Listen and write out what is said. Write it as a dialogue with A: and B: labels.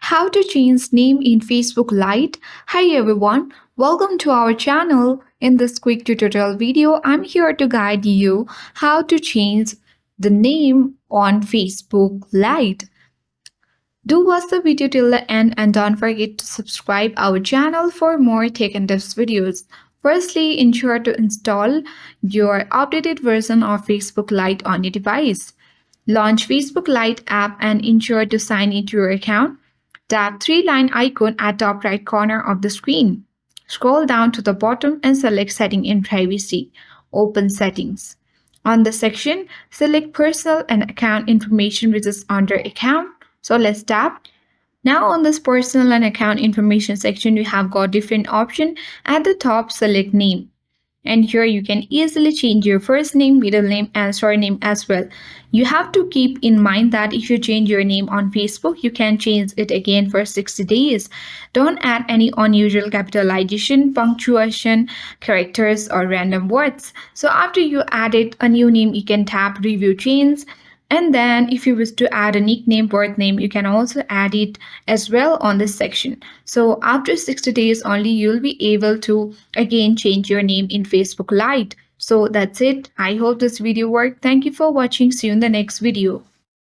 A: How to change name in Facebook Lite. Hi everyone, welcome to our channel. In this quick tutorial video, I'm here to guide you how to change the name on Facebook Lite. Do watch the video till the end and don't forget to subscribe our channel for more tech and tips videos. Firstly, ensure to install your updated version of Facebook Lite on your device. Launch Facebook Lite app and ensure to sign into your account. Tap three-line icon at top right corner of the screen. Scroll down to the bottom and select Setting in Privacy. Open Settings. On the section, select Personal and Account Information, which is under Account. So let's tap. Now on this Personal and Account Information section, you have got different options. At the top, select Name. And here you can easily change your first name, middle name and surname as well. You have to keep in mind that if you change your name on Facebook, you can change it again for 60 days. Don't add any unusual capitalization, punctuation, characters or random words. So after you added a new name, you can tap Review Change. And then if you wish to add a nickname, birth name, you can also add it as well on this section. So after 60 days only, you'll be able to again change your name in Facebook Lite. So that's it. I hope this video worked. Thank you for watching. See you in the next video.